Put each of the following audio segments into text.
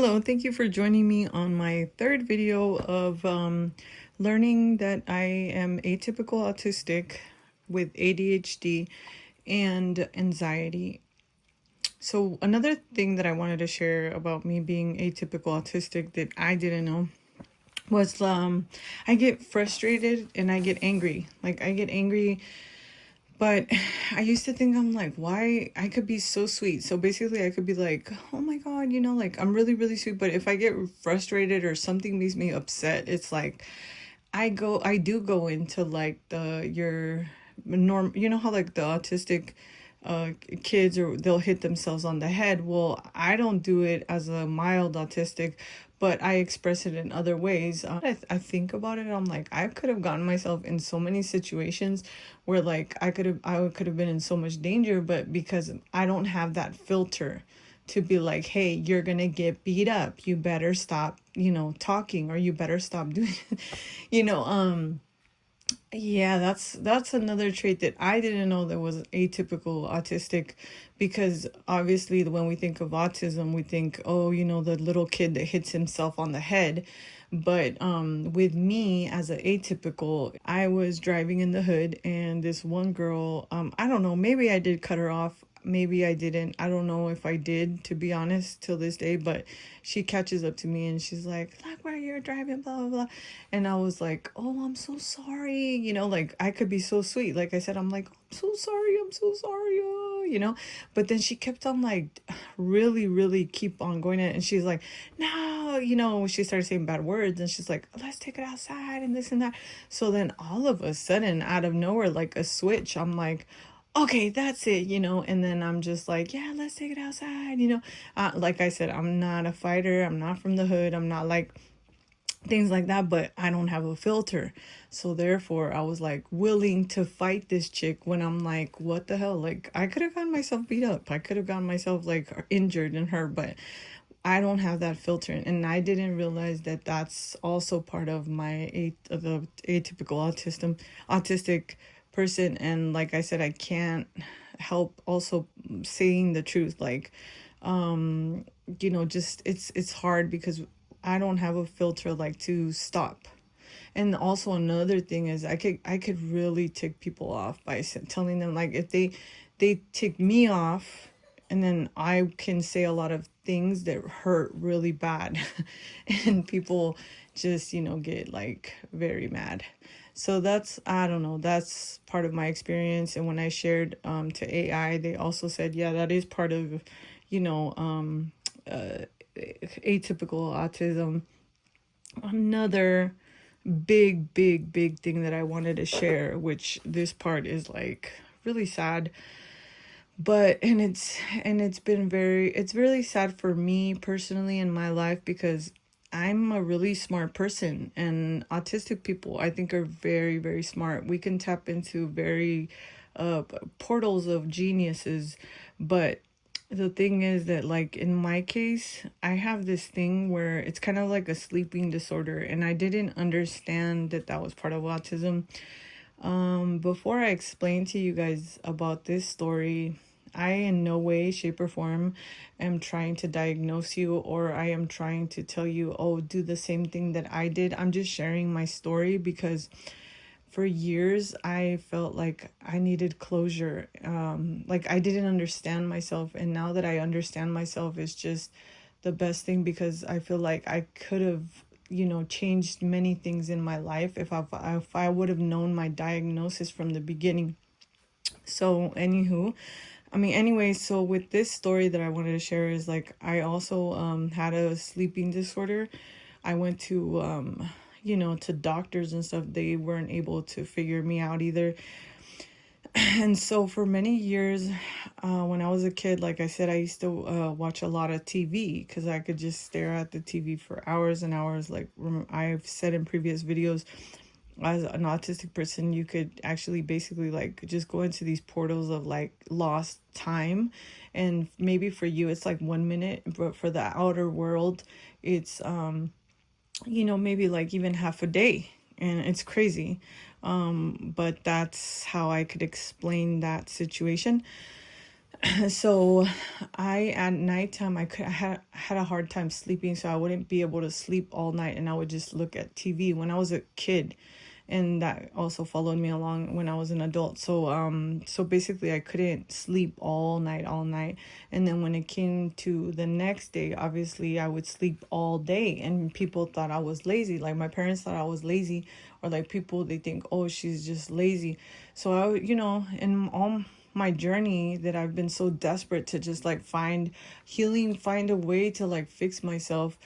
Hello, thank you for joining me on my third video of learning that I am atypical autistic with ADHD and anxiety. So another thing that I wanted to share about me being atypical autistic that I didn't know was I get frustrated and I get angry. Like I get angry, but I used to think I'm like, why I could be so sweet. So basically I could be like, oh my God, like I'm really, really sweet. But if I get frustrated or something makes me upset, it's like I do go into like your norm, how like the autistic kids or they'll hit themselves on the head. Well, I don't do it as a mild autistic, but I express it in other ways. I think about it, I'm like, I could have gotten myself in so many situations where like I could have been in so much danger, but because I don't have that filter to be like, hey, you're gonna get beat up, you better stop, talking, or you better stop doing you know yeah, that's another trait that I didn't know that was atypical autistic, because obviously when we think of autism, we think, oh, the little kid that hits himself on the head. But with me as an atypical, I was driving in the hood and this one girl, I don't know, maybe I did cut her off. Maybe I didn't. I don't know if I did, to be honest, till this day. But she catches up to me and she's like, look where you're driving, blah, blah, blah. And I was like, oh, I'm so sorry. Like I could be so sweet. Like I said, I'm like, I'm so sorry. I'm so sorry. But then she kept on like really, really keep on going at it. And she's like, no, she started saying bad words and she's like, let's take it outside and this and that. So then all of a sudden, out of nowhere, like a switch, I'm like, okay, that's it, and then I'm just like, yeah, let's take it outside, like I said, I'm not a fighter, I'm not from the hood, I'm not like things like that, but I don't have a filter. So therefore I was like willing to fight this chick when I'm like, what the hell, like I could have gotten myself beat up, I could have gotten myself like injured and hurt, but I don't have that filter. And I didn't realize that that's also part of the atypical autistic person. And like I said, I can't help also saying the truth, like just it's hard because I don't have a filter like to stop. And also another thing is I could really tick people off by telling them, like, if they tick me off, and then I can say a lot of things that hurt really bad and people just get like very mad. So that's, I don't know, that's part of my experience. And when I shared to AI, they also said, yeah, that is part of atypical autism. Another big thing that I wanted to share, which this part is like really sad, but it's really sad for me personally in my life, because I'm a really smart person, and autistic people I think are very, very smart. We can tap into very portals of geniuses. But the thing is that, like, in my case, I have this thing where it's kind of like a sleeping disorder, and I didn't understand that that was part of autism. Before I explain to you guys about this story, I in no way, shape, or form am trying to diagnose you, or I am trying to tell you, oh, do the same thing that I did. I'm just sharing my story because for years I felt like I needed closure. Like I didn't understand myself, and now that I understand myself, it's just the best thing, because I feel like I could have changed many things in my life if I would have known my diagnosis from the beginning. So anyway, so with this story that I wanted to share is, like, I also had a sleeping disorder. I went to to doctors and stuff. They weren't able to figure me out either. And so for many years, when I was a kid, like I said, I used to watch a lot of TV because I could just stare at the TV for hours and hours. Like I've said in previous videos, as an autistic person, you could actually basically like just go into these portals of like lost time. And maybe for you, it's like 1 minute, but for the outer world, it's, maybe like even half a day. And it's crazy. But that's how I could explain that situation. So at nighttime I had a hard time sleeping, so I wouldn't be able to sleep all night, and I would just look at TV when I was a kid, and that also followed me along when I was an adult. So basically I couldn't sleep all night, and then when it came to the next day, obviously I would sleep all day, and people thought I was lazy. Like my parents thought I was lazy, or like people, they think, oh, she's just lazy. So in all my journey that I've been so desperate to just like find healing, find a way to like fix myself,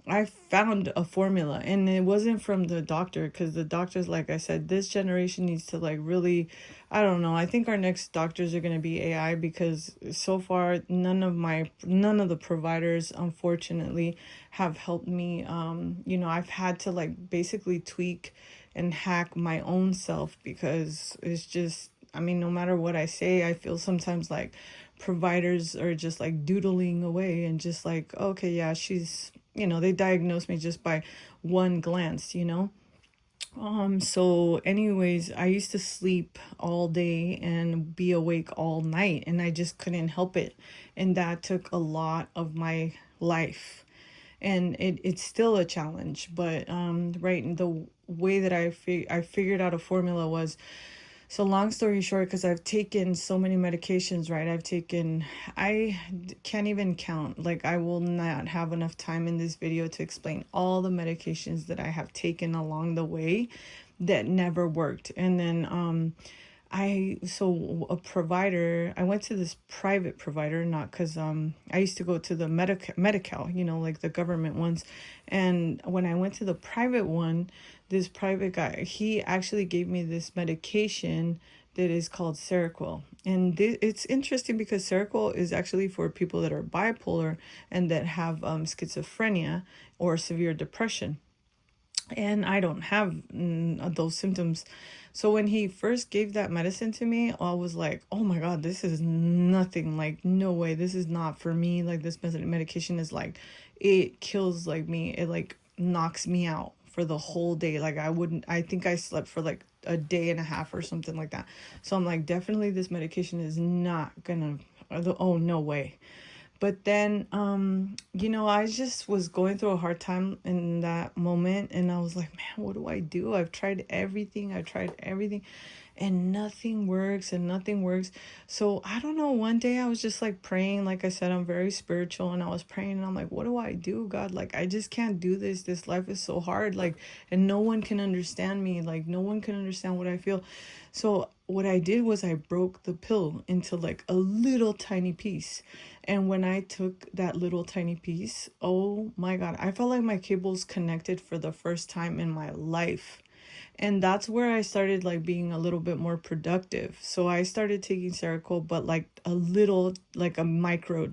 I found a formula, and it wasn't from the doctor, because the doctors, like I said, this generation needs to like really, I don't know. I think our next doctors are going to be AI, because so far none of the providers, unfortunately, have helped me. I've had to like basically tweak and hack my own self, because it's just, I mean, no matter what I say, I feel sometimes like providers are just like doodling away and just like, okay, yeah, she's, they diagnose me just by one glance. So anyways, I used to sleep all day and be awake all night, and I just couldn't help it. And that took a lot of my life. And it's still a challenge, but right, the way that I figured out a formula was, so long story short, because I've taken so many medications, right? I can't even count. Like, I will not have enough time in this video to explain all the medications that I have taken along the way that never worked. And then so a provider, I went to this private provider, not because I used to go to the Medi-Cal, like the government ones. And when I went to the private one, this private guy, he actually gave me this medication that is called Seroquel. And it's interesting because Seroquel is actually for people that are bipolar and that have schizophrenia or severe depression, and I don't have those symptoms. So when he first gave that medicine to me, I was like, oh my God, this is nothing. Like, no way, this is not for me. Like, this medication is like, it kills like me. It like knocks me out for the whole day. Like, I think I slept for like a day and a half or something like that. So I'm like, definitely this medication is not gonna, oh, no way. But then, I just was going through a hard time in that moment. And I was like, man, what do I do? I've tried everything. And nothing works and nothing works. So I don't know. One day I was just like praying. Like I said, I'm very spiritual, and I was praying, and I'm like, what do I do, God? Like, I just can't do this. This life is so hard. Like, and no one can understand me. Like, no one can understand what I feel. So what I did was I broke the pill into like a little tiny piece. And when I took that little tiny piece, oh my God, I felt like my cables connected for the first time in my life. And that's where I started like being a little bit more productive. So I started taking Seroquel, but like a little, like a micro.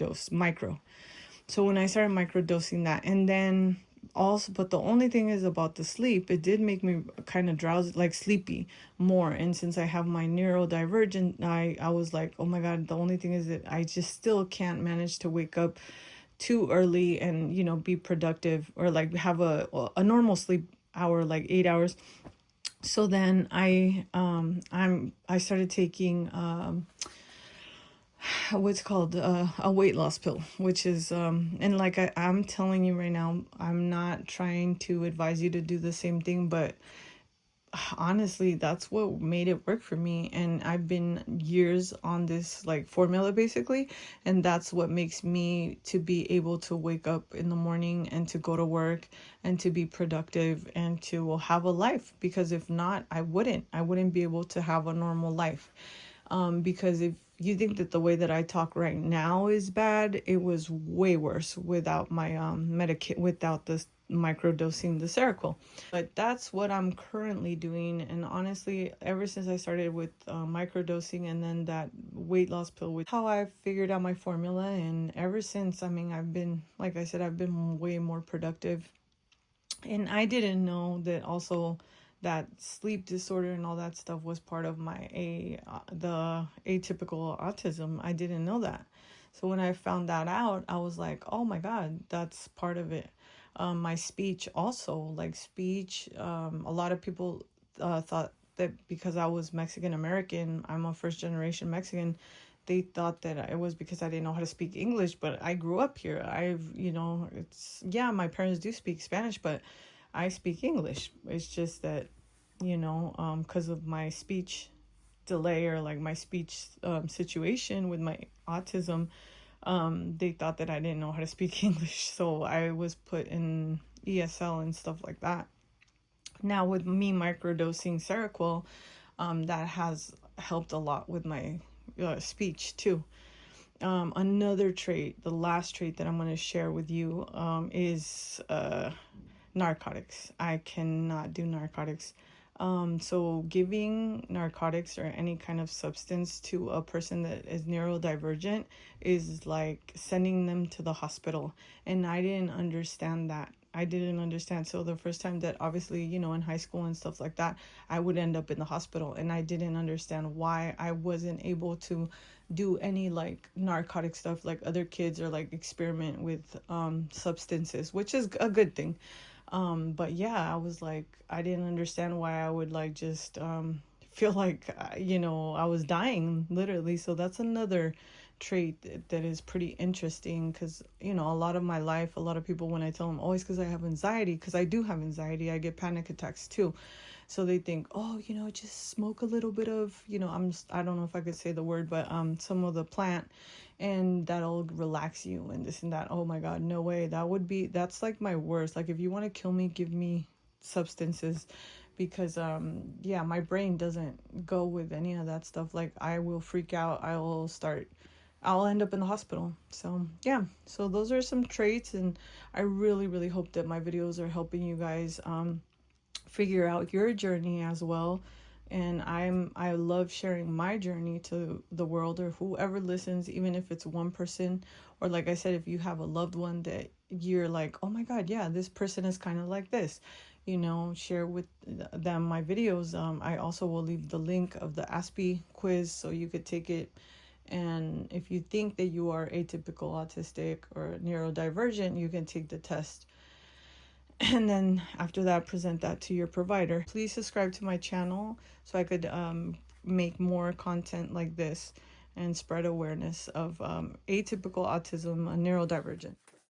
So when I started microdosing that, and then also, but the only thing is about the sleep, it did make me kind of drowsy, like sleepy more. And since I have my neurodivergent, I was like, oh my God, the only thing is that I just still can't manage to wake up too early and, be productive, or like have a normal sleep hour, like 8 hours. So then I started taking what's called a weight loss pill, which is and like I'm telling you right now, I'm not trying to advise you to do the same thing, but honestly, that's what made it work for me. And I've been years on this like formula basically, and that's what makes me to be able to wake up in the morning and to go to work and to be productive and to have a life. Because if not, I wouldn't be able to have a normal life. Because if you think that the way that I talk right now is bad, it was way worse without my without this microdosing the Seroquel. But that's what I'm currently doing. And honestly, ever since I started with microdosing and then that weight loss pill, with how I figured out my formula, and ever since, I mean, I've been, like I said, I've been way more productive. And I didn't know that also that sleep disorder and all that stuff was part of the atypical autism. I didn't know that. So when I found that out, I was like, oh my God, that's part of it. My speech also, like speech, a lot of people thought that because I was Mexican American, I'm a first generation Mexican, they thought that it was because I didn't know how to speak English, but I grew up here. It's, yeah, my parents do speak Spanish, but I speak English. It's just that, because of my speech delay, or like my speech situation with my autism, they thought that I didn't know how to speak English. So I was put in ESL and stuff like that. Now with me microdosing Seroquel, that has helped a lot with my speech too. Another trait, the last trait that I'm going to share with you, is narcotics. I cannot do narcotics. So giving narcotics or any kind of substance to a person that is neurodivergent is like sending them to the hospital. And I didn't understand that. I didn't understand. So the first time that, obviously, in high school and stuff like that, I would end up in the hospital, and I didn't understand why I wasn't able to do any like narcotic stuff like other kids, or like experiment with substances, which is a good thing. But yeah, I was like, I didn't understand why I would like just feel like, I was dying literally. So that's another trait that is pretty interesting, because a lot of my life, a lot of people, when I tell them, oh, it's because I have anxiety, because I do have anxiety, I get panic attacks too. So they think, oh, just smoke a little bit of, I don't know if I could say the word, but some of the plant, and that'll relax you and this and that. Oh my God, no way. That's like my worst. Like, if you want to kill me, give me substances, because yeah, my brain doesn't go with any of that stuff. Like, I will freak out. I'll end up in the hospital. So yeah, so those are some traits, and I really, really hope that my videos are helping you guys figure out your journey as well. And I love sharing my journey to the world, or whoever listens, even if it's one person, or like I said, if you have a loved one that you're like, oh my God, yeah, this person is kind of like this, share with them my videos. I also will leave the link of the Aspie quiz, so you could take it. And if you think that you are atypical autistic or neurodivergent, you can take the test, and then after that, present that to your provider. Please subscribe to my channel so I could make more content like this and spread awareness of atypical autism and neurodivergent.